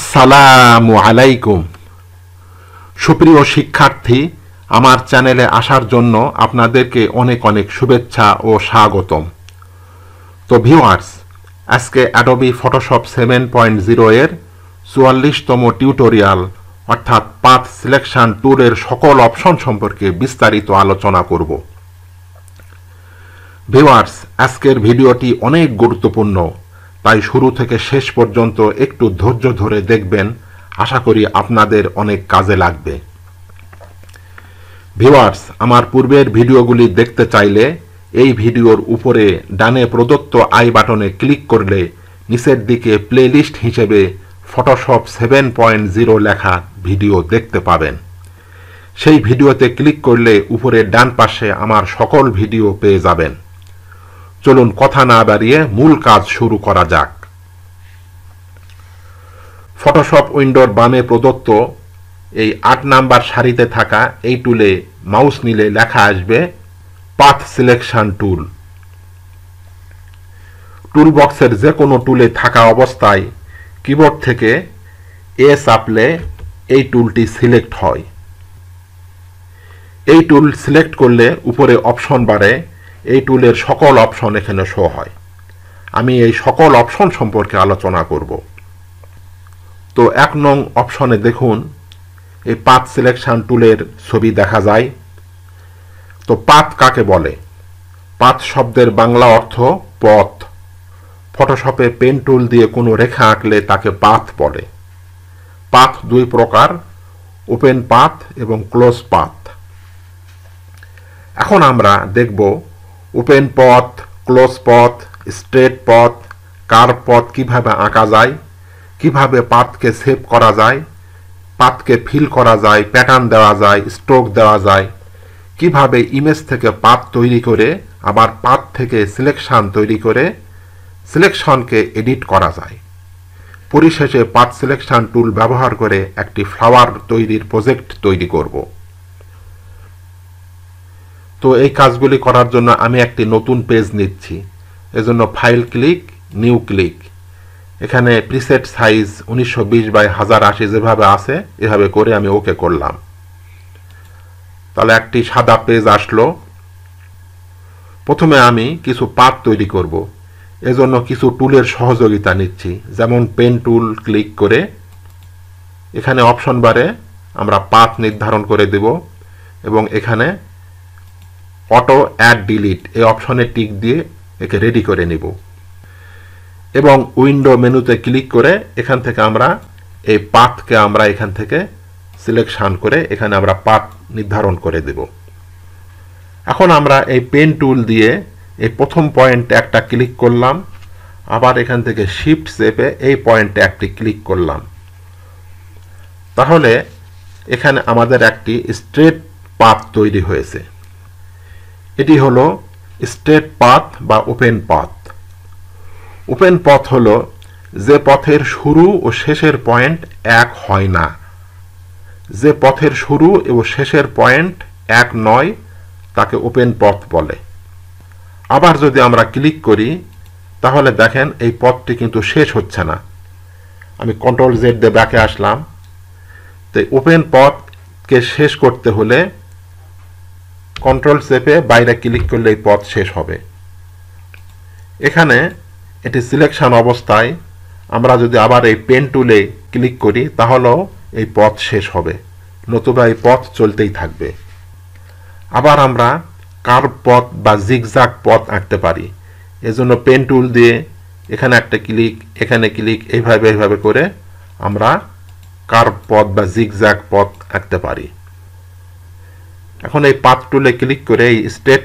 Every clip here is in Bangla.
আসসালামু আলাইকুম। সুপ্রিয় শিক্ষার্থী, আমার চ্যানেলে আসার জন্য আপনাদেরকে অনেক অনেক শুভেচ্ছা ও স্বাগতম। তো ভিউয়ার্স, আজকে অ্যাডোবি ফটোশপ 7.0 এর 44তম টিউটোরিয়াল অর্থাৎ পাথ সিলেকশন টুলের সকল অপশন সম্পর্কে বিস্তারিত আলোচনা করব। ভিউয়ার্স, আজকের ভিডিওটি অনেক গুরুত্বপূর্ণ, তাই শুরু থেকে শেষ পর্যন্ত একটু ধৈর্য ধরে দেখবেন। আশা করি আপনাদের অনেক কাজে লাগবে। ভিউয়ার্স, আমার পূর্বের ভিডিওগুলি দেখতে চাইলে এই ভিডিওর উপরে ডানে প্রদত্ত আই বাটনে ক্লিক করলে নিচের দিকে প্লেলিস্ট হিসেবে ফটোশপ 7.0 লেখা ভিডিও দেখতে পাবেন। সেই ভিডিওতে ক্লিক করলে উপরে ডান পাশে আমার সকল ভিডিও পেয়ে যাবেন। চলুন কথা না বাড়িয়ে মূল কাজ শুরু করা যাক। ফটোশপ উইন্ডোর বামে প্রদত্ত এই 8 নাম্বার সারিতে থাকা এই টুলে মাউস নিলে লেখা আসবে পাথ সিলেকশন টুল। টুল বক্সের যে কোনো টুলে থাকা অবস্থায় কিবোর্ড থেকে এ চাপলে এই টুলটি সিলেক্ট হয়। এই টুল সিলেক্ট করলে উপরে অপশন বারে এই টুলের সকল অপশন এখানে শো হয়। আমি এই সকল অপশন সম্পর্কে আলোচনা করব। তো 1 নং অপশনে দেখুন এই পাথ সিলেকশন টুলের ছবি দেখা যায়। তো পাথ কাকে বলে? পাথ শব্দের বাংলা অর্থ পথ। ফটোশপে পেন টুল দিয়ে কোনো রেখা আঁকলে তাকে পাথ বলে। পাথ 2 প্রকার, ওপেন পাথ এবং ক্লোজ পাথ। এখন আমরা দেখব ওপেন পথ, ক্লোজ পথ, স্ট্রেট পথ, কার্ভ পথ কিভাবে আঁকা যায়, কিভাবে পাথকে সেভ করা যায়, পাথকে ফিল করা যায়, প্যাটার্ন দেওয়া যায়, স্ট্রোক দেওয়া যায়, কিভাবে ইমেজ থেকে পাথ তৈরি করে আবার পাথ থেকে সিলেকশন তৈরি করে সিলেকশনকে এডিট করা যায়। পরিশেষে পাথ সিলেকশন টুল ব্যবহার করে একটি ফ্লাওয়ার তৈরির প্রজেক্ট তৈরি করব। তো এই কাজগুলি করার জন্য আমি একটি নতুন পেজ নিচ্ছি। এজন্য ফাইল ক্লিক, নিউ ক্লিক। এখানে প্রিসেট সাইজ 1920x1080 যেভাবে আছে এভাবে করে আমি ওকে করলাম। তাহলে একটি সাদা পেজ আসলো। প্রথমে আমি কিছু পাথ তৈরি করব। এজন্য কিছু টুলের সহযোগিতা নিচ্ছি, যেমন পেন টুল ক্লিক করে এখানে অপশন বারে আমরা পাথ নির্ধারণ করে দেব এবং এখানে অটো অ্যাড ডিলিট এই অপশনে টিক দিয়ে একে রেডি করে নিব এবং উইন্ডো মেনুতে ক্লিক করে এখান থেকে আমরা এই পাথকে আমরা এখান থেকে সিলেকশন করে এখানে আমরা পাথ নির্ধারণ করে দেব। এখন আমরা এই পেন টুল দিয়ে এই প্রথম পয়েন্টে একটা ক্লিক করলাম, আবার এখান থেকে শিফট চেপে এই পয়েন্টে একটি ক্লিক করলাম। তাহলে এখানে আমাদের একটি স্ট্রেট পাথ তৈরি হয়েছে। এটি হলো স্ট্রেট পাথ বা ওপেন পাথ। ওপেন পথ হলো যে পথের শুরু ও শেষের পয়েন্ট এক হয় না। যে পথের শুরু ও শেষের পয়েন্ট এক নয় তাকে ওপেন পথ বলে। আবার যদি আমরা ক্লিক করি তাহলে দেখেন এই পথটি কিন্তু শেষ হচ্ছে না। আমি কন্ট্রোল জেড দিয়ে ব্যাকে আসলাম। তো ওপেন পথকে শেষ করতে হলে কন্ট্রোল চেপে বাইরে ক্লিক করলে এই পথ শেষ হবে। এখানে এটি সিলেকশন অবস্থায় আমরা যদি আবার এই পেন টুলে ক্লিক করি তাহলেও এই পথ শেষ হবে, নতুবা এই পথ চলতেই থাকবে। আবার আমরা কার্ভ পথ বা জিগজ্যাগ পথ আঁকতে পারি। এজন্য পেন টুল দিয়ে এখানে একটা ক্লিক, এখানে ক্লিক, এইভাবে করে আমরা কার্ভ পথ বা জিগজ্যাগ পথ আঁকতে পারি। এখন এই পাথ টুলে ক্লিক করে এই স্ট্রেট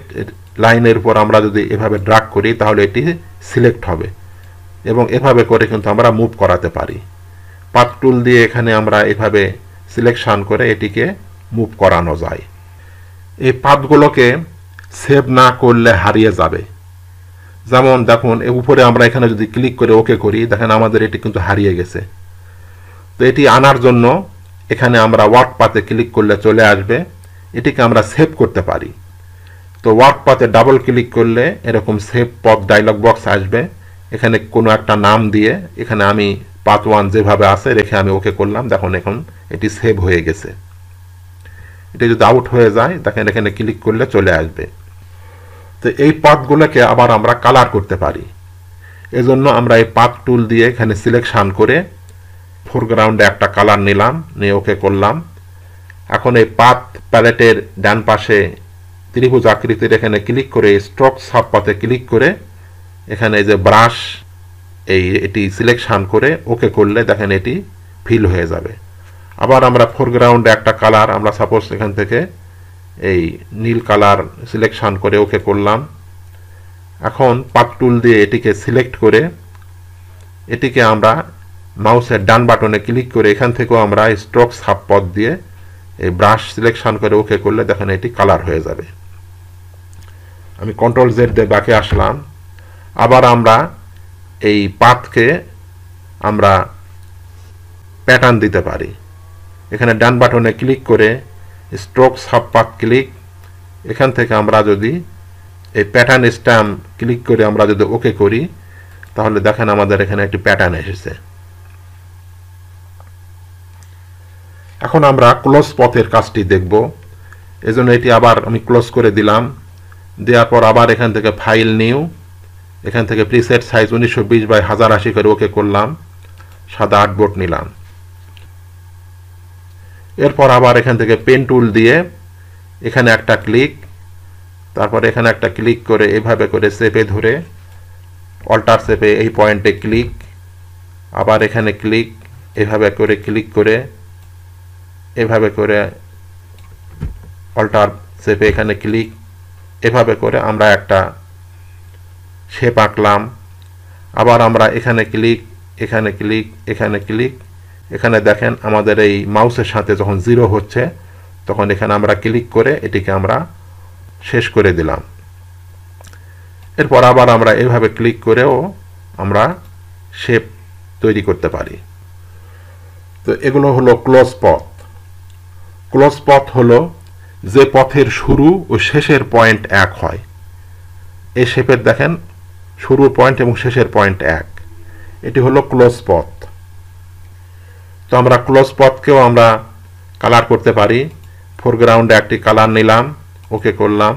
লাইনের উপর আমরা যদি এভাবে ড্রাগ করি তাহলে এটি সিলেক্ট হবে এবং এভাবে করে কিন্তু আমরা মুভ করাতে পারি। পাথ টুল দিয়ে এখানে আমরা এভাবে সিলেকশন করে এটিকে মুভ করানো যায়। এই পাথগুলোকে সেভ না করলে হারিয়ে যাবে। যেমন দেখুন উপরে আমরা এখানে যদি ক্লিক করে ওকে করি, দেখেন আমাদের এটি কিন্তু হারিয়ে গেছে। তো এটি আনার জন্য এখানে আমরা ওয়ার্ক পাথে ক্লিক করলে চলে আসবে। এটিকে আমরা সেভ করতে পারি। তো ওয়ার্ক পাথে ডাবল ক্লিক করলে এরকম সেভ পথ ডায়লগ বক্স আসবে। এখানে কোনো একটা নাম দিয়ে এখানে আমি পাথ 1 যেভাবে আছে রেখে আমি ওকে করলাম। দেখুন এখন এটি সেভ হয়ে গেছে। এটি যদি আউট হয়ে যায় দেখেন এখানে ক্লিক করলে চলে আসবে। তো এই পাথগুলোকে আবার আমরা কালার করতে পারি। এজন্য আমরা এই পাথ টুল দিয়ে এখানে সিলেকশন করে ফোরগ্রাউন্ডে একটা কালার নিলাম, নিয়ে ওকে করলাম। এখন এই পাথ প্যালেটের ডান পাশে ত্রিভুজ আকৃতির এখানে ক্লিক করে স্ট্রোক সাবপাথে ক্লিক করে এখানে এই যে ব্রাশ এটি সিলেকশন করে ওকে করলে দেখেন এটি ফিল হয়ে যাবে। আবার আমরা ফোরগ্রাউন্ডে একটা কালার আমরা সাপোজ এখান থেকে এই নীল কালার সিলেকশন করে ওকে করলাম। এখন পাথ টুল দিয়ে এটিকে সিলেক্ট করে এটিকে আমরা মাউসের ডান বাটনে ক্লিক করে এখান থেকেও আমরা স্ট্রোক সাবপথ দিয়ে এই ব্রাশ সিলেকশন করে ওকে করলে দেখেন এটি কালার হয়ে যাবে। আমি কন্ট্রোল জেড দিয়ে ব্যাকে আসলাম। আবার আমরা এই পাথকে আমরা প্যাটার্ন দিতে পারি। এখানে ডান বাটনে ক্লিক করে স্ট্রোক সাবপাথ ক্লিক, এখান থেকে আমরা যদি এই প্যাটার্ন স্ট্যাম্প ক্লিক করে আমরা যদি ওকে করি তাহলে দেখেন আমাদের এখানে একটি প্যাটার্ন এসেছে। এখন আমরা ক্লোজ পথের কাজটি দেখব। এজন্য এটি আবার আমি ক্লোজ করে দিলাম। দেওয়ার পর আবার এখান থেকে ফাইল নিউ, এখান থেকে প্রিসেট সাইজ 1920x1080 করে ওকে করলাম, সাদা আর্টবোর্ড নিলাম। এরপর আবার এখান থেকে পেন টুল দিয়ে এখানে একটা ক্লিক, তারপর এখানে একটা ক্লিক করে এভাবে করে শেপে ধরে অল্টার শেপে এই পয়েন্টে ক্লিক, আবার এখানে ক্লিক, এভাবে করে ক্লিক করে এভাবে করে অল্টার শেপে এখানে ক্লিক, এভাবে করে আমরা একটা শেপ আঁকলাম। আবার আমরা এখানে ক্লিক, এখানে ক্লিক, এখানে ক্লিক, এখানে দেখেন আমাদের এই মাউসের সাথে যখন 0 হচ্ছে তখন এখানে আমরা ক্লিক করে এটিকে আমরা শেষ করে দিলাম। এরপর আবার আমরা এভাবে ক্লিক করেও আমরা শেপ তৈরি করতে পারি। তো এগুলো হলো ক্লোজ পথ। ক্লোজ পথ হলো যে পথের শুরু ও শেষের পয়েন্ট এক হয়। এই শেপের দেখেন শুরুর পয়েন্ট এবং শেষের পয়েন্ট এক, এটি হলো ক্লোজ পথ। তো আমরা ক্লোজ পথকেও আমরা কালার করতে পারি। ফোরগ্রাউন্ডে একটি কালার নিলাম, ওকে করলাম।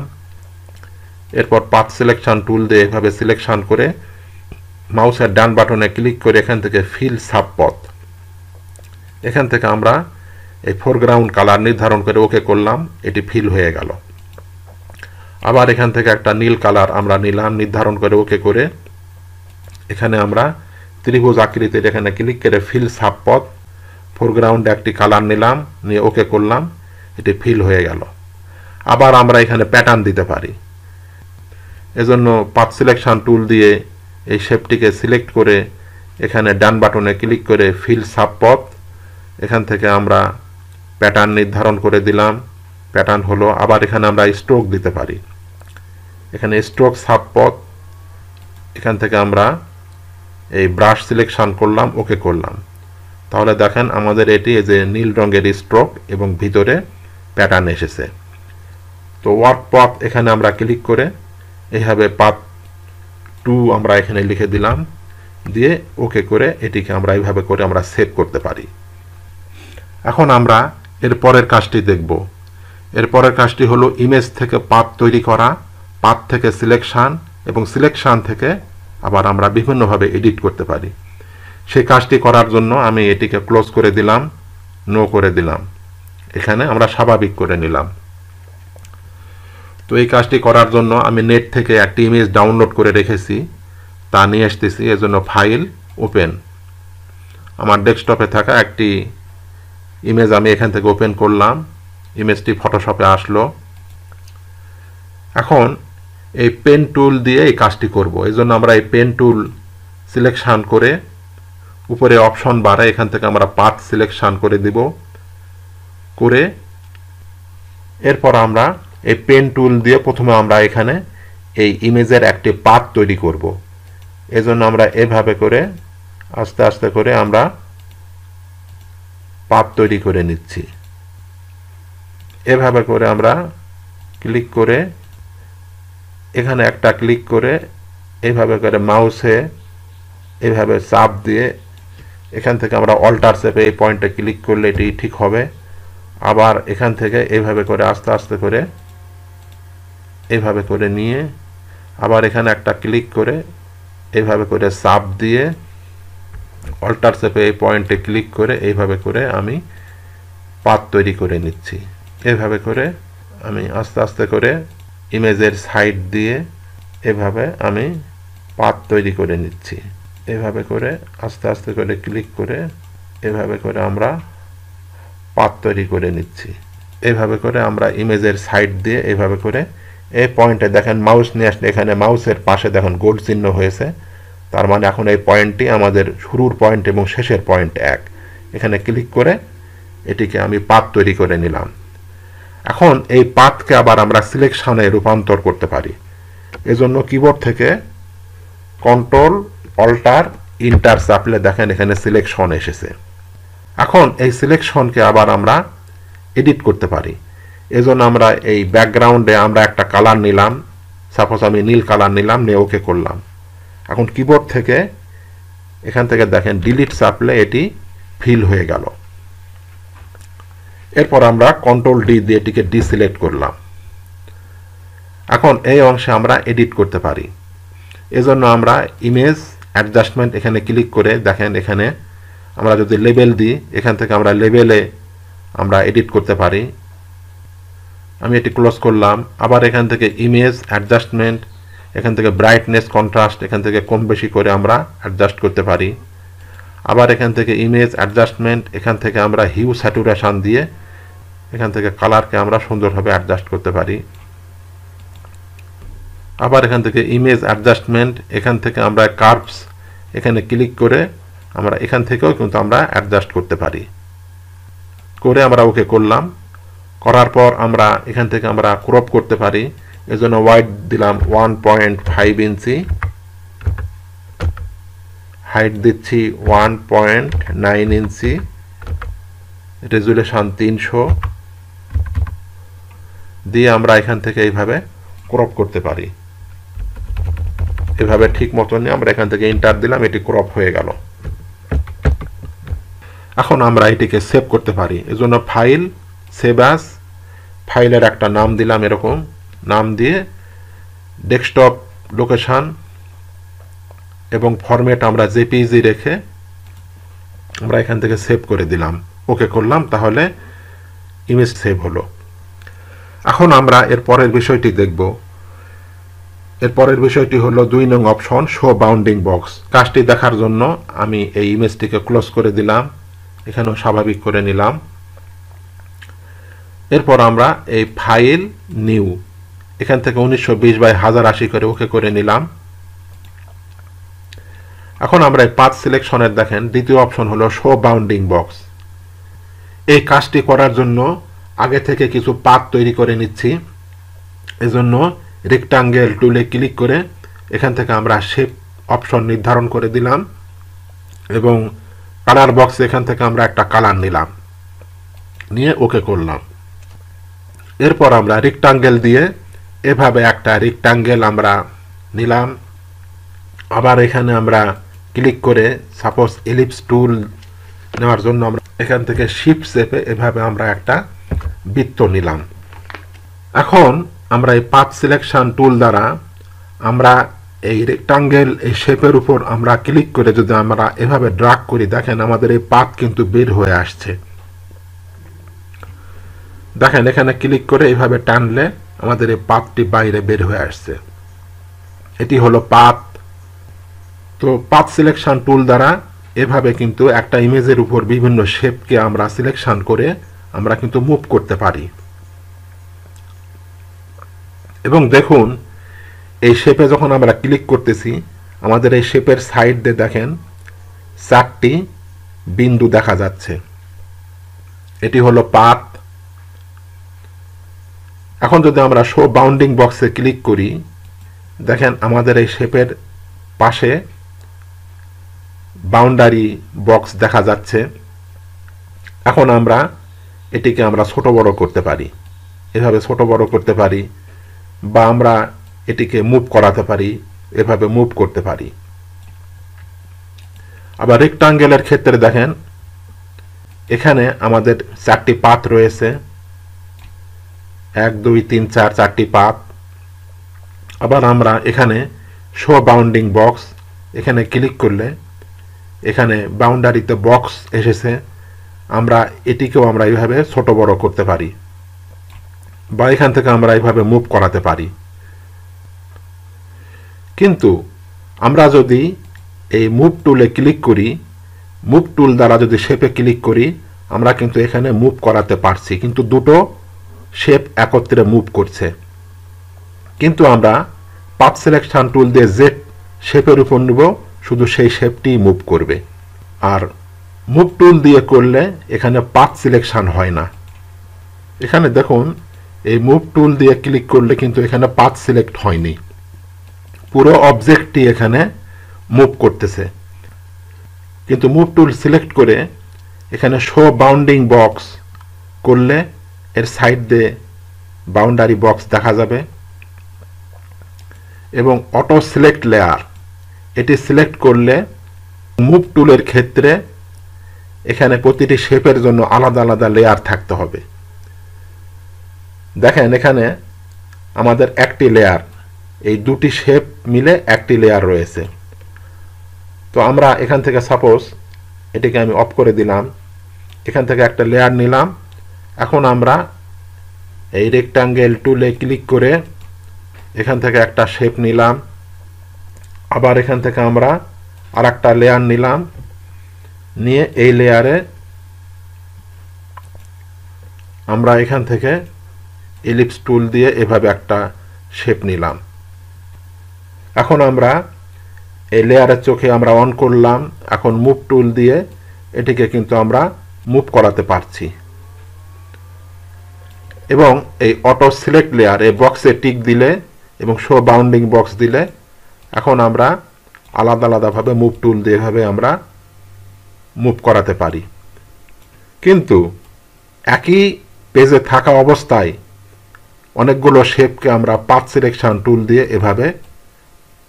এরপর পাথ সিলেকশন টুল দিয়ে এভাবে সিলেকশন করে মাউসের ডান বাটনে ক্লিক করে এখান থেকে ফিল সাবপথ, এখান থেকে আমরা এই ফোরগ্রাউন্ড কালার নির্ধারণ করে ওকে করলাম, এটি ফিল হয়ে গেল। আবার এখান থেকে একটা নীল কালার আমরা নিলাম, নির্ধারণ করে ওকে করে এখানে আমরা ত্রিভুজ আকৃতির এখানে ক্লিক করে ফিল সাবপথ, ফোরগ্রাউন্ডে একটি কালার নিলাম, নিয়ে ওকে করলাম, এটি ফিল হয়ে গেল। আবার আমরা এখানে প্যাটার্ন দিতে পারি। এজন্য পাথ সিলেকশন টুল দিয়ে এই শেপটিকে সিলেক্ট করে এখানে ডান বাটনে ক্লিক করে ফিল সাবপথ, এখান থেকে আমরা প্যাটার্ন নির্ধারণ করে দিলাম। প্যাটার্ন হলো, আবার এখানে আমরা স্ট্রোক দিতে পারি। এখানে স্ট্রোক সাবপথ, এখান থেকে আমরা এই ব্রাশ সিলেকশন করলাম, ওকে করলাম। তাহলে দেখেন আমাদের এটি এই যে নীল রঙের স্ট্রোক এবং ভিতরে প্যাটার্ন এসেছে। তো ওয়ার্ক পথ এখানে আমরা ক্লিক করে এইভাবে পাথ 2 আমরা এখানে লিখে দিলাম, দিয়ে ওকে করে এটিকে আমরা এইভাবে করে আমরা সেভ করতে পারি। এখন আমরা এর পরের কাজটি দেখব। এর পরের কাজটি হলো ইমেজ থেকে পাথ তৈরি করা, পাথ থেকে সিলেকশন এবং সিলেকশন থেকে আবার আমরা বিভিন্নভাবে এডিট করতে পারি। সেই কাজটি করার জন্য আমি এটিকে ক্লোজ করে দিলাম, নো করে দিলাম, এখানে আমরা স্বাভাবিক করে নিলাম। তো এই কাজটি করার জন্য আমি নেট থেকে একটি ইমেজ ডাউনলোড করে রেখেছি, তা নিয়ে আসতেছি। এজন্য ফাইল, ওপেন, আমার ডেস্কটপে থাকা একটি ইমেজ আমি এখান থেকে ওপেন করলাম, ইমেজটি ফটোশপে আসলো। এখন এই পেন টুল দিয়ে এই কাজটি করব। এজন্য আমরা এই পেন টুল সিলেকশন করে উপরে অপশন বারে এখান থেকে আমরা পাথ সিলেকশন করে দিব, করে এরপর আমরা এই পেন টুল দিয়ে প্রথমে আমরা এখানে এই ইমেজের একটি পাথ তৈরি করব। এজন্য আমরা এভাবে করে আস্তে আস্তে করে আমরা পাথ তৈরি করে নিচ্ছি। এভাবে করে আমরা ক্লিক করে এখানে একটা ক্লিক করে এইভাবে করে মাউসে এভাবে চাপ দিয়ে এখান থেকে আমরা অল্টার শেপে এই পয়েন্টে ক্লিক করলে এটি ঠিক হবে। আবার এখান থেকে এইভাবে করে আস্তে আস্তে করে এইভাবে করে নিয়ে আবার এখানে একটা ক্লিক করে এইভাবে করে চাপ দিয়ে অল্টার শেপে এই পয়েন্টে ক্লিক করে এইভাবে করে আমি পাত তৈরি করে নিচ্ছি। এইভাবে করে আমি আস্তে আস্তে করে ইমেজের সাইড দিয়ে এভাবে আমি পাত তৈরি করে নিচ্ছি। এভাবে করে আস্তে আস্তে করে ক্লিক করে এভাবে করে আমরা পাত তৈরি করে নিচ্ছি। এভাবে করে আমরা ইমেজের সাইড দিয়ে এভাবে করে এই পয়েন্টে দেখেন মাউস নিয়ে আসলে এখানে মাউসের পাশে দেখুন গোল চিহ্ন হয়েছে, তার মানে এখন এই পয়েন্টটি আমাদের শুরুর পয়েন্ট এবং শেষের পয়েন্ট এক। এখানে ক্লিক করে এটিকে আমি পাত তৈরি করে নিলাম। এখন এই পাতকে আবার আমরা সিলেকশনে রূপান্তর করতে পারি। এজন্য কিবোর্ড থেকে কন্ট্রোল অল্টার ইন্টার চাপলে দেখেন এখানে সিলেকশন এসেছে। এখন এই সিলেকশনকে আবার আমরা এডিট করতে পারি। এজন্য আমরা এই ব্যাকগ্রাউন্ডে আমরা একটা কালার নিলাম, সাপোজ আমি নীল কালার নিলাম, নিয়ে ওকে করলাম। এখন কিবোর্ড থেকে এখান থেকে দেখেন ডিলিট চাপলে এটি ফিল হয়ে গেল। এরপর আমরা কন্ট্রোল ডি দিয়ে এটিকে ডিসিলেক্ট করলাম। এখন এই অংশে আমরা এডিট করতে পারি। এজন্য আমরা ইমেজ অ্যাডজাস্টমেন্ট এখানে ক্লিক করে দেখেন এখানে আমরা যদি লেবেল দিই এখান থেকে আমরা লেবেলে আমরা এডিট করতে পারি। আমি এটি ক্লোজ করলাম। আবার এখান থেকে ইমেজ অ্যাডজাস্টমেন্ট এখান থেকে ব্রাইটনেস কন্ট্রাস্ট এখান থেকে কম বেশি করে আমরা অ্যাডজাস্ট করতে পারি। আবার এখান থেকে ইমেজ অ্যাডজাস্টমেন্ট এখান থেকে আমরা হিউ স্যাচুরেশন দিয়ে এখান থেকে কালারকে আমরা সুন্দরভাবে অ্যাডজাস্ট করতে পারি। আবার এখান থেকে ইমেজ অ্যাডজাস্টমেন্ট এখান থেকে আমরা কার্ভস এখানে ক্লিক করে আমরা এখান থেকেও কিন্তু আমরা অ্যাডজাস্ট করতে পারি। করে আমরা ওকে করলাম। করার পর আমরা এখান থেকে আমরা ক্রপ করতে পারি। এজন্য ওয়াইড দিলাম 1.5 ইঞ্চি, হাইট দিচ্ছি 1.9 ইঞ্চি, রেজুলেশন 300 দিয়ে আমরা এখান থেকে এইভাবে ক্রপ করতে পারি। এভাবে ঠিক মতন আমরা এখান থেকে এন্টার দিলাম, এটি ক্রপ হয়ে গেল। এখন আমরা এটিকে সেভ করতে পারি। এজন্য ফাইল, সেভ অ্যাজ, ফাইলের একটা নাম দিলাম, এরকম নাম দিয়ে ডেস্কটপ লোকেশন এবং ফরম্যাট আমরা জেপিইজি রেখে আমরা এখান থেকে সেভ করে দিলাম, ওকে করলাম। তাহলে ইমেজ সেভ হলো। এখন আমরা এর পরের বিষয়টি দেখব। এর পরের বিষয়টি হলো 2 নং অপশন, শো বাউন্ডিং বক্স। কাজটি দেখার জন্য আমি এই ইমেজটিকে ক্লোজ করে দিলাম, এখানেও স্বাভাবিক করে নিলাম। এরপর আমরা এই ফাইল, নিউ, এখান থেকে 1920x1080 করে ওকে করে নিলাম। এখন আমরা এই পাথ সিলেকশনের দেখেন দ্বিতীয় অপশন হলো শো বাউন্ডিং বক্স। এই কাজটি করার জন্য আগে থেকে কিছু পাথ তৈরি করে নিচ্ছি। এজন্য রেক্টাঙ্গেল টুলে ক্লিক করে এখান থেকে আমরা শেপ অপশন নির্ধারণ করে দিলাম এবং কালার বক্স এখান থেকে আমরা একটা কালার নিলাম, নিয়ে ওকে করলাম। এরপর আমরা রেক্টাঙ্গেল দিয়ে এভাবে একটা রেক্টাঙ্গেল আমরা নিলাম। আবার এখানে আমরা ক্লিক করে সাপোজ এলিপস টুল নেওয়ার জন্য আমরা এখান থেকে শিফট চেপে এভাবে আমরা একটা বৃত্ত নিলাম। এখন আমরা এই পাথ সিলেকশন টুল দ্বারা আমরা এই রেক্টাঙ্গেল এই শেপের উপর আমরা ক্লিক করে যদি আমরা এভাবে ড্রাগ করি দেখেন আমাদের এই পাথ কিন্তু বের হয়ে আসছে। দেখেন এখানে ক্লিক করে এইভাবে টানলে আমাদের এই পাথটি বাইরে বের হয়ে আসছে। এটি হলো পাথ। তো পাথ সিলেকশন টুল দ্বারা এভাবে কিন্তু একটা ইমেজের উপর বিভিন্ন শেপকে আমরা সিলেকশন করে আমরা কিন্তু মুভ করতে পারি। এবং দেখুন এই শেপে যখন আমরা ক্লিক করতেছি আমাদের এই শেপের সাইড দিয়ে দেখেন 4টি বিন্দু দেখা যাচ্ছে। এটি হলো পাথ। এখন যদি আমরা শো বাউন্ডিং বক্সে ক্লিক করি দেখেন আমাদের এই শেপের পাশে বাউন্ডারি বক্স দেখা যাচ্ছে। এখন আমরা এটিকে আমরা ছোট বড় করতে পারি, এভাবে ছোট বড় করতে পারি, বা আমরা এটিকে মুভ করাতে পারি, এভাবে মুভ করতে পারি। আবার রেক্টাঙ্গেলের ক্ষেত্রে দেখেন এখানে আমাদের 4টি পাত রয়েছে, 1 2 3 4 4টি পাত। আবার আমরা এখানে শো বাউন্ডিং বক্স এখানে ক্লিক করলে এখানে বাউন্ডারিতে বক্স এসেছে, আমরা এটিকেও আমরা এইভাবে ছোট বড় করতে পারি বা এখান থেকে আমরা এইভাবে মুভ করাতে পারি। কিন্তু আমরা যদি এই মুভ টুলে ক্লিক করি, মুভ টুল দ্বারা যদি শেপে ক্লিক করি, আমরা কিন্তু এখানে মুভ করাতে পারছি, কিন্তু দুটো শেপ একত্রে মুভ করছে। কিন্তু আমরা পাথ সিলেকশন টুল দিয়ে জেড শেপের উপর নেব, শুধু সেই শেপটি মুভ করবে। আর মুভ টুল দিয়ে করলে এখানে পাথ সিলেকশন হয় না। এখানে দেখুন এই মুভ টুল দিয়ে ক্লিক করলে কিন্তু এখানে পাথ সিলেক্ট হয়নি, পুরো অবজেক্টটি এখানে মুভ করতেছে। কিন্তু মুভ টুল সিলেক্ট করে এখানে শো বাউন্ডিং বক্স করলে এর সাইড দিয়ে বাউন্ডারি বক্স দেখা যাবে। এবং অটো সিলেক্ট লেয়ার এটি সিলেক্ট করলে মুভ টুলের ক্ষেত্রে এখানে প্রতিটি শেপের জন্য আলাদা আলাদা লেয়ার থাকতে হবে। দেখেন এখানে আমাদের একটি লেয়ার, এই দুটি শেপ মিলে একটি লেয়ার রয়েছে। তো আমরা এখান থেকে সাপোজ এটিকে আমি অফ করে দিলাম, এখান থেকে একটা লেয়ার নিলাম। এখন আমরা এই রেক্টাঙ্গেল টুলে ক্লিক করে এখান থেকে একটা শেপ নিলাম, আবার এখান থেকে আমরা আর একটা লেয়ার নিলাম, নিয়ে এই লেয়ারে আমরা এখান থেকে এলিপস টুল দিয়ে এভাবে একটা শেপ নিলাম। এখন আমরা এই লেয়ারের চোখে আমরা অন করলাম, এখন মুভ টুল দিয়ে এটিকে কিন্তু আমরা মুভ করাতে পারছি। এবং এই অটো সিলেক্ট লেয়ার এই বক্সে টিক দিলে এবং শো বাউন্ডিং বক্স দিলে এখন আমরা আলাদা আলাদাভাবে মুভ টুল দিয়ে এভাবে আমরা মুভ করাতে পারি। কিন্তু একই পেজে থাকা অবস্থায় অনেকগুলো শেপকে আমরা পাথ সিলেকশন টুল দিয়ে এভাবে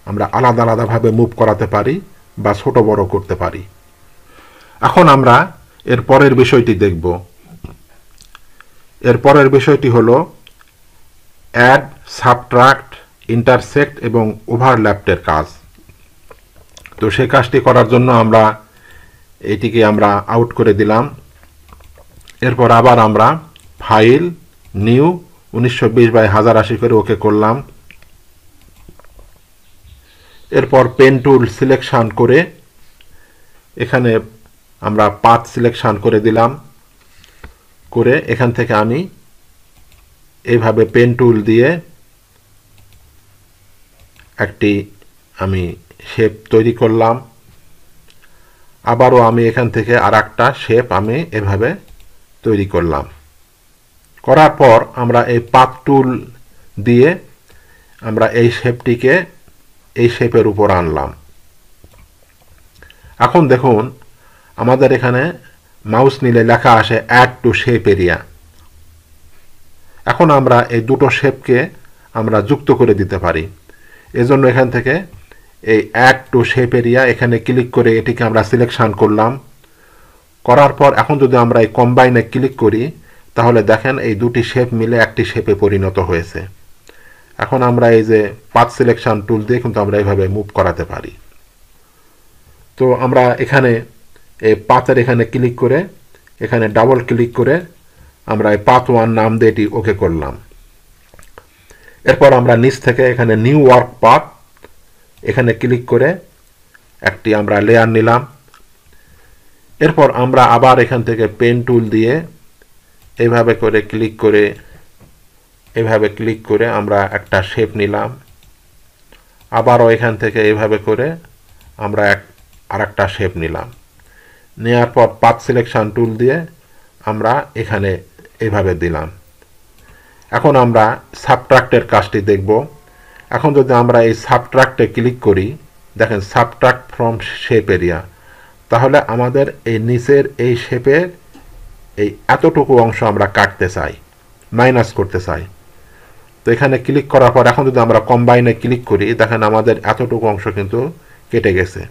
আমরা আলাদা আলাদাভাবে মুভ করাতে পারি বা ছোট বড় করতে পারি। এখন আমরা এর পরের বিষয়টি দেখব। এর পরের বিষয়টি হলো অ্যাড, সাবট্রাক্ট, ইন্টারসেক্ট এবং ওভারল্যাপের কাজ। তো সেই কাজটি করার জন্য আমরা এটিকে আমরা আউট করে দিলাম। এরপর আবার আমরা ফাইল, নিউ 1920x1080 করে ওকে করলাম। এরপর পেন টুল সিলেকশন করে এখানে আমরা পাথ সিলেকশন করে দিলাম, করে এখান থেকে আমি এইভাবে পেন টুল দিয়ে একটি আমি শেপ তৈরি করলাম। আবারও আমি এখান থেকে আর একটা শেপ আমি এভাবে তৈরি করলাম। করার পর আমরা এই পাথ টুল দিয়ে আমরা এই শেপটিকে এই শেপের উপর আনলাম। এখন দেখুন আমাদের এখানে মাউস নিলে লেখা আসে অ্যাড টু শেপ এরিয়া। এখন আমরা এই দুটো শেপকে আমরা যুক্ত করে দিতে পারি। এজন্য এখান থেকে এই অ্যাড টু শেপ এরিয়া এখানে ক্লিক করে এটিকে আমরা সিলেকশন করলাম। করার পর এখন যদি আমরা এই কম্বাইনে ক্লিক করি তাহলে দেখেন এই দুটি শেপ মিলে একটি শেপে পরিণত হয়েছে। এখন আমরা এই যে পাথ সিলেকশন টুল দিয়ে কিন্তু আমরা এইভাবে মুভ করাতে পারি। তো আমরা এখানে এই পাথের এখানে ক্লিক করে এখানে ডাবল ক্লিক করে আমরা এই পাথ 1 নাম দিয়ে এটি ওকে করলাম। এরপর আমরা নিচ থেকে এখানে নিউ ওয়ার্ক পাথ এখানে ক্লিক করে একটি আমরা লেয়ার নিলাম। এরপর আমরা আবার এখান থেকে পেন টুল দিয়ে এইভাবে করে ক্লিক করে এভাবে ক্লিক করে আমরা একটা শেপ নিলাম। আবারও এখান থেকে এইভাবে করে আমরা আর একটা শেপ নিলাম। নেওয়ার পর পাথ সিলেকশন টুল দিয়ে আমরা এখানে এইভাবে দিলাম। এখন আমরা সাবট্রাক্টের কাজটি দেখব। এখন যদি আমরা এই সাবট্রাক্টে ক্লিক করি, দেখেন সাবট্রাক্ট ফ্রম শেপ এরিয়া, তাহলে আমাদের এই নিচের এই শেপের এই এতটুকু অংশ আমরা কাটতে চাই, মাইনাস করতে চাই। তো এখানে ক্লিক করার পর এখন যদি আমরা কম্বাইনে ক্লিক করি দেখেন আমাদের এতটুকু অংশ কিন্তু কেটে গেছে।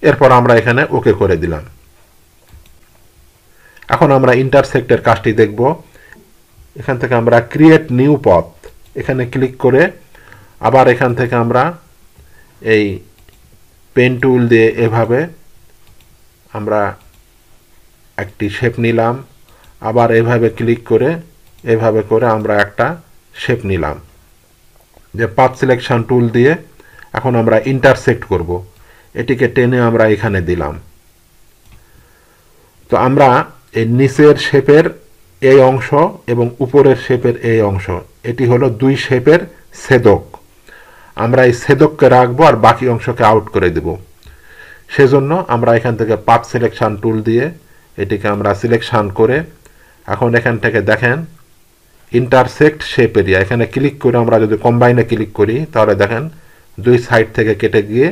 এরপর আমরা এখানে ওকে করে দিলাম। এখন আমরা ইন্টারসেক্টের কাজটি দেখব। এখান থেকে আমরা ক্রিয়েট নিউ পথ এখানে ক্লিক করে আবার এখান থেকে আমরা এই পেন টুল দিয়ে এভাবে আমরা একটি শেপ নিলাম, আবার এভাবে ক্লিক করে এভাবে করে আমরা একটা শেপ নিলাম। যে পাথ সিলেকশন টুল দিয়ে এখন আমরা ইন্টারসেক্ট করব, এটিকে টেনে আমরা এখানে দিলাম। তো আমরা এই নিচের শেপের এই অংশ এবং উপরের শেপের এই অংশ, এটি হলো দুই শেপের ছেদক। আমরা এই ছেদককে রাখবো আর বাকি অংশকে আউট করে দেব। সেজন্য আমরা এখান থেকে পাথ সিলেকশন টুল দিয়ে এটিকে আমরা সিলেকশন করে এখন এখান থেকে দেখেন ইন্টারসেক্ট শেপ এরিয়া, এখানে ক্লিক করে আমরা যদি কম্বাইনে ক্লিক করি তাহলে দেখেন দুই সাইড থেকে কেটে গিয়ে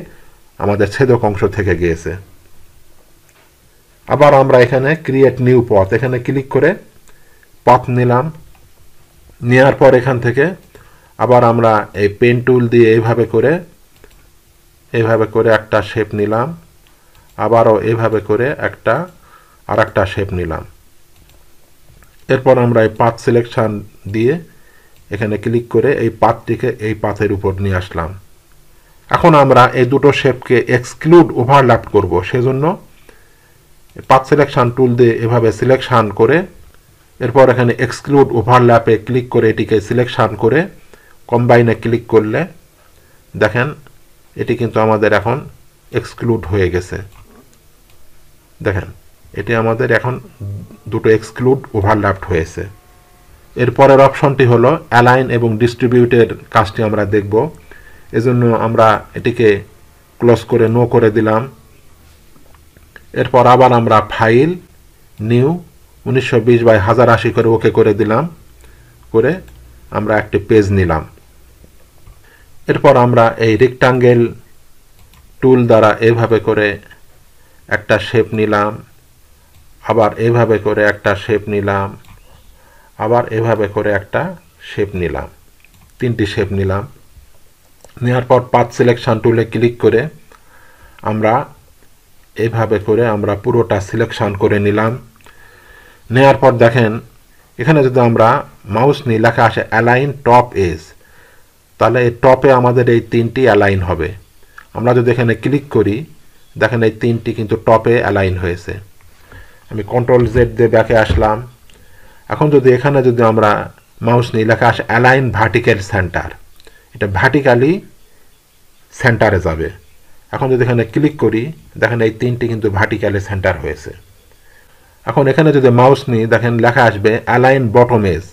আমাদের ছেদক অংশ থেকে গিয়েছে। আবার আমরা এখানে ক্রিয়েট নিউ পথ এখানে ক্লিক করে পথ নিলাম, নেওয়ার পর এখান থেকে আবার আমরা এই পেন টুল দিয়ে এইভাবে করে একটা শেপ নিলাম, আবারও এইভাবে করে আর একটা শেপ নিলাম। এরপর আমরা এই পাথ সিলেকশন দিয়ে এখানে ক্লিক করে এই পাথটিকে এই পাথের উপর নিয়ে আসলাম। এখন আমরা এই দুটো শেপকে এক্সক্লুড ওভারল্যাপ করব, সেজন্য পাথ সিলেকশন টুল দিয়ে এভাবে সিলেকশন করে এরপর এখানে এক্সক্লুড ওভারল্যাপে ক্লিক করে এটিকে সিলেকশন করে কম্বাইনে ক্লিক করলে দেখেন এটি কিন্তু আমাদের এখন এক্সক্লুড হয়ে গেছে। দেখেন এটি আমাদের এখন দুটো এক্সক্লুড ওভারল্যাপড হয়েছে। এরপরের অপশনটি হলো অ্যালাইন এবং ডিস্ট্রিবিউটের কাজটি আমরা দেখব। এজন্য আমরা এটিকে ক্লোজ করে নো করে দিলাম। এরপর আবার আমরা ফাইল নিউ 1920x1080 করে ওকে করে দিলাম, করে আমরা একটি পেজ নিলাম। এরপর আমরা এই রেক্টাঙ্গেল টুল দ্বারা এভাবে করে একটা শেপ নিলাম, আবার এভাবে করে একটা শেপ নিলাম, আবার এভাবে করে একটা শেপ নিলাম, তিনটি শেপ নিলাম। নেওয়ার পর পাথ সিলেকশন টুলে ক্লিক করে আমরা এভাবে করে আমরা পুরোটা সিলেকশন করে নিলাম। নেওয়ার পর দেখেন এখানে যদি আমরা মাউস নিই লেখা আসে অ্যালাইন টপ এজ, তাহলে এই টপে আমাদের এই তিনটি অ্যালাইন হবে। আমরা যদি এখানে ক্লিক করি দেখেন এই তিনটি কিন্তু টপে অ্যালাইন হয়েছে। আমি কন্ট্রোল জেড দিয়ে ব্যাকে আসলাম। এখন যদি এখানে যদি আমরা মাউস নিই লেখা আসে অ্যালাইন ভার্টিক্যাল সেন্টার, এটা ভার্টিক্যালি সেন্টারে যাবে। এখন যদি এখানে ক্লিক করি দেখেন এই তিনটি কিন্তু ভার্টিক্যালি সেন্টার হয়েছে। এখন এখানে যদি মাউস নিই দেখেন লেখা আসবে অ্যালাইন বটম এজ,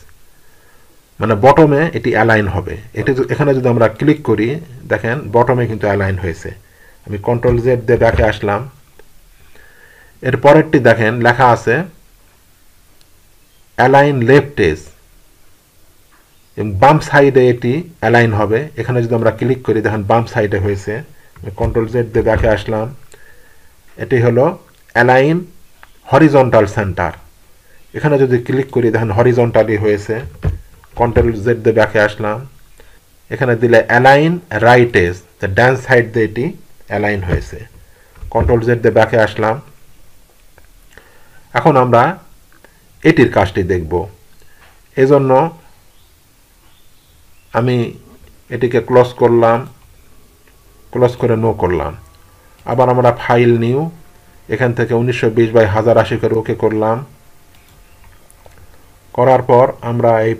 মানে বটমে এটি অ্যালাইন হবে। এটি এখানে যদি আমরা ক্লিক করি দেখেন বটমে কিন্তু অ্যালাইন হয়েছে। আমি কন্ট্রোল জেড দিয়ে ব্যাকে আসলাম। এর পরেরটি দেখেন লেখা আছে অ্যালাইন লেফট এজ, এবং বাম সাইডে এটি অ্যালাইন হবে। এখানে যদি আমরা ক্লিক করি দেখেন বাম সাইডে হয়েছে। কন্ট্রোল জেড দিয়ে ব্যাকে আসলাম। এটি হলো অ্যালাইন হরিজন্টাল সেন্টার, এখানে যদি ক্লিক করি দেখেন হরিজন্টালি হয়েছে। কন্ট্রোল জেড দিয়ে ব্যাকে আসলাম। এখানে দিলে অ্যালাইন রাইট এজ, ডান সাইড দিয়ে এটি অ্যালাইন হয়েছে। কন্ট্রোল জেড দিয়ে ব্যাকে আসলাম। এখন আমরা এটির কাজটি দেখব। এজন্য আমি এটিকে ক্লোজ করলাম, ক্লোজ করে নো করলাম। আবার আমরা ফাইল নিউ এখান থেকে 1920x1080 করে ওকে করলাম। করার পর আমরা এই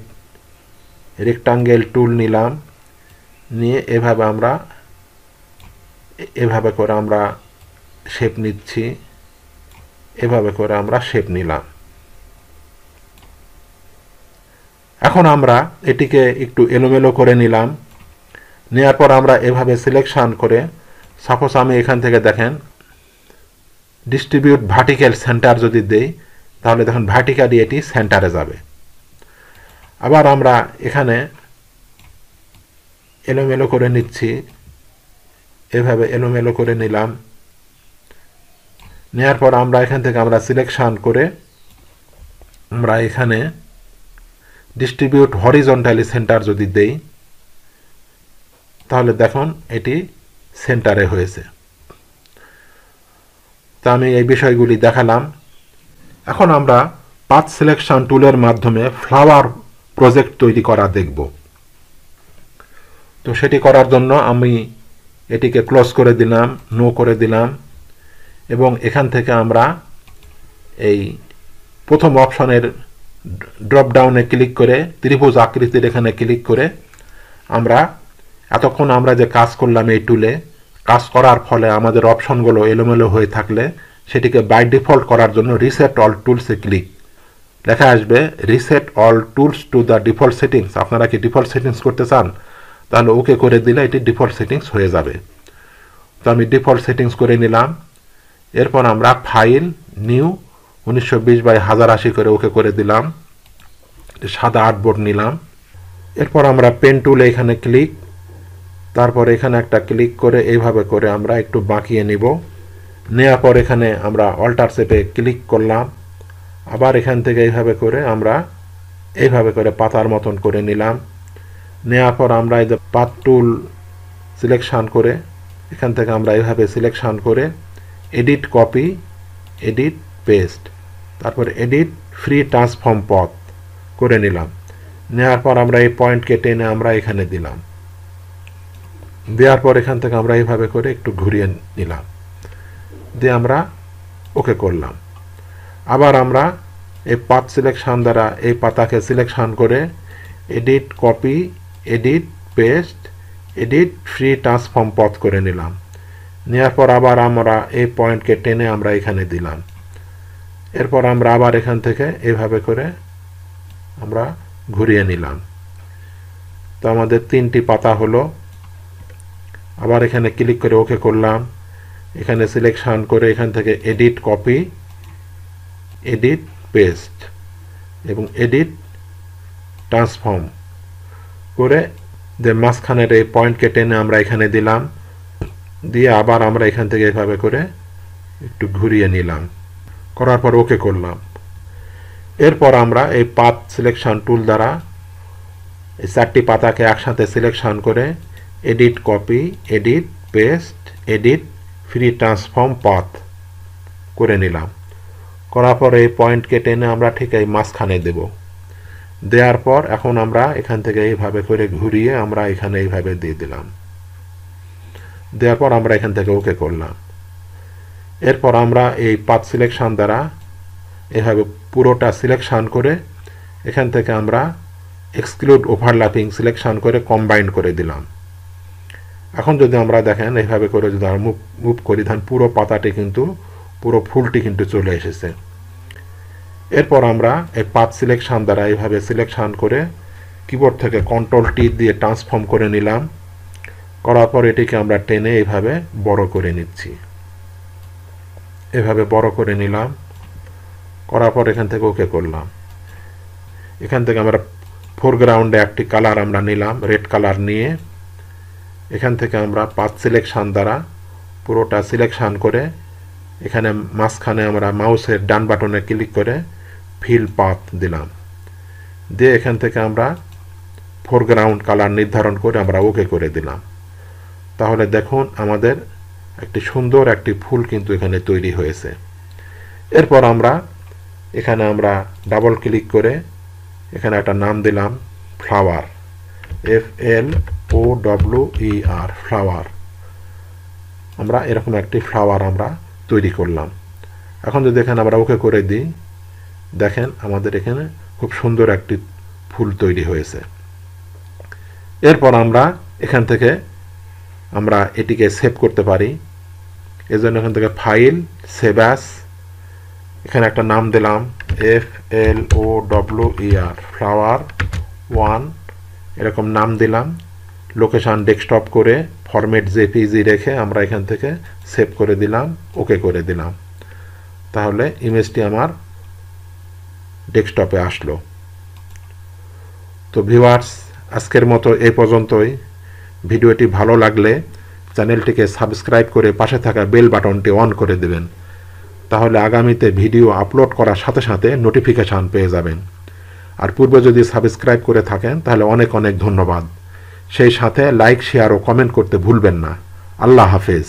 রেক্টাঙ্গেল টুল নিলাম, নিয়ে এভাবে করে আমরা শেপ নিচ্ছি, এভাবে করে আমরা শেপ নিলাম। এখন আমরা এটিকে একটু এলোমেলো করে নিলাম। নেওয়ার পর আমরা এভাবে সিলেকশন করে সাপোজ আমি এখান থেকে দেখেন ডিস্ট্রিবিউট ভার্টিক্যাল সেন্টার যদি দেই তাহলে দেখেন ভার্টিক্যালি এটি সেন্টারে যাবে। আবার আমরা এখানে এলোমেলো করে নিচ্ছি, এভাবে এলোমেলো করে নিলাম। নেওয়ার পর আমরা এখান থেকে আমরা সিলেকশন করে আমরা এখানে ডিস্ট্রিবিউট হরিজন্টালি সেন্টার যদি দেই তাহলে দেখুন এটি সেন্টারে হয়েছে। তা আমি এই বিষয়গুলি দেখালাম। এখন আমরা পাথ সিলেকশন টুলের মাধ্যমে ফ্লাওয়ার প্রজেক্ট তৈরি করা দেখব। তো সেটি করার জন্য আমি এটিকে ক্লোজ করে দিলাম, নো করে দিলাম, এবং এখান থেকে আমরা এই প্রথম অপশনের ড্রপ ডাউনে ক্লিক করে ত্রিভুজ আকৃতির এখানে ক্লিক করে আমরা এতক্ষণ আমরা যে কাজ করলাম এই টুলে, কাজ করার ফলে আমাদের অপশনগুলো এলোমেলো হয়ে থাকলে সেটিকে বাই ডিফল্ট করার জন্য রিসেট অল টুলসে ক্লিক, লেখা আসবে reset all tools to the default settings. আপনারা কি ডিফল্ট সেটিংস করতে চান? তাহলে ওকে করে দিলে এটি ডিফল্ট সেটিংস হয়ে যাবে। তো আমি ডিফল্ট সেটিংস করে নিলাম। এরপর আমরা ফাইল, নিউ, 1920x1080 করে ওকে করে দিলাম। সাদা আর্টবোর্ড নিলাম। এরপর আমরা পেন টুলে এখানে ক্লিক, তারপর এখানে একটা ক্লিক করে এইভাবে করে আমরা একটু বাঁকিয়ে নিব। নেওয়ার পর এখানে আমরা অল্টার শেপে ক্লিক করলাম। আবার এখান থেকে এইভাবে করে আমরা এইভাবে করে পাতার মতন করে নিলাম। নেওয়ার পর আমরা এই যে পাথ টুল সিলেকশন করে এখান থেকে আমরা এইভাবে সিলেকশন করে এডিট কপি, এডিট পেস্ট, তারপর এডিট ফ্রি ট্রান্সফর্ম পথ করে নিলাম। নেওয়ার পর আমরা এই পয়েন্টকে টেনে আমরা এখানে দিলাম। দেওয়ার পর এখান থেকে আমরা এইভাবে করে একটু ঘুরিয়ে নিলাম, দিয়ে আমরা ওকে করলাম। আবার আমরা এই পাথ সিলেকশন দ্বারা এই পাতাকে সিলেকশন করে edit copy, edit paste, edit free transform path করে নিলাম। নেওয়ার পর আবার আমরা এই পয়েন্টকে টেনে আমরা এখানে দিলাম। এরপর আমরা আবার এখান থেকে এইভাবে করে আমরা ঘুরিয়ে নিলাম। তো আমাদের 3টি পাতা হলো। আবার এখানে ক্লিক করে ওকে করলাম। এখানে সিলেকশন করে এখান থেকে এডিট কপি, এডিট পেস্ট এবং এডিট ট্রান্সফর্ম করে যে মাঝখানের এই পয়েন্টকে টেনে আমরা এখানে দিলাম। দিয়ে আবার আমরা এখান থেকে এভাবে করে একটু ঘুরিয়ে নিলাম, করার পর ওকে করলাম। এরপর আমরা এই পাথ সিলেকশন টুল দ্বারা এই 4টি পাতাকে একসাথে সিলেকশন করে edit copy, edit paste, edit free transform path করে নিলাম। করার পর এই পয়েন্টকে টেনে আমরা ঠিক এই মাঝখানে দেব। দেওয়ার পর এখন আমরা এখান থেকে এইভাবে করে ঘুরিয়ে আমরা এখানে এইভাবে দিয়ে দিলাম। দেওয়ার পর আমরা এখান থেকে ওকে করলাম। এরপর আমরা এই পাথ সিলেকশন দ্বারা এভাবে পুরোটা সিলেকশন করে এখান থেকে আমরা এক্সক্লুড ওভারল্যাপিং সিলেকশন করে কম্বাইন করে দিলাম। এখন যদি আমরা দেখেন এইভাবে করে যদি আমরা মুভ করি, ধান পুরো পাতাটি কিন্তু পুরো ফুলটি কিন্তু চলে এসেছে। এরপর আমরা এই পাথ সিলেকশন দ্বারা এইভাবে সিলেকশন করে কিবোর্ড থেকে কন্ট্রোল-T দিয়ে ট্রান্সফর্ম করে নিলাম। করার পর এটিকে আমরা টেনে এইভাবে বড় করে নিচ্ছি। এভাবে বড় করে নিলাম। করার পর এখান থেকে ওকে করলাম। এখান থেকে আমরা ফোরগ্রাউন্ডে একটি কালার আমরা নিলাম, রেড কালার নিয়ে এখান থেকে আমরা পাথ সিলেকশন দ্বারা পুরোটা সিলেকশন করে এখানে মাঝখানে আমরা মাউসের ডান বাটনে ক্লিক করে ফিল পাথ দিলাম। দিয়ে এখান থেকে আমরা ফোরগ্রাউন্ড কালার নির্ধারণ করে আমরা ওকে করে দিলাম। তাহলে দেখুন আমাদের একটি সুন্দর একটি ফুল কিন্তু এখানে তৈরি হয়েছে। এরপর আমরা এখানে আমরা ডাবল ক্লিক করে এখানে একটা নাম দিলাম ফ্লাওয়ার, FLOWER, ফ্লাওয়ার। আমরা এরকম একটি ফ্লাওয়ার আমরা তৈরি করলাম। এখন যদি এখানে আমরা ওকে করে দিই, দেখেন আমাদের এখানে খুব সুন্দর একটি ফুল তৈরি হয়েছে। এরপর আমরা এখান থেকে আমরা এটিকে সেভ করতে পারি। এজন্য এখান থেকে ফাইল, সেভ অ্যাজ, এখানে একটা নাম দিলাম FLOWER, ফ্লাওয়ার 1, এরকম নাম দিলাম। লোকেশন ডেস্কটপ করে ফরম্যাট JPG রেখে আমরা এখান থেকে সেভ করে দিলাম, ওকে করে দিলাম। তাহলে ইমেজটি আমার ডেস্কটপে আসলো। তো ভিউয়ার্স, আজকের মতো এই পর্যন্তই। ভিডিওটি ভালো লাগলে চ্যানেলটিকে সাবস্ক্রাইব করে পাশে থাকা বেল বাটনটি অন করে দেবেন। তাহলে আগামীতে ভিডিও আপলোড করার সাথে সাথে নোটিফিকেশান পেয়ে যাবেন। আর পূর্বে যদি সাবস্ক্রাইব করে থাকেন তাহলে অনেক অনেক ধন্যবাদ। সেই সাথে লাইক, শেয়ার ও কমেন্ট করতে ভুলবেন না। আল্লাহ হাফেজ।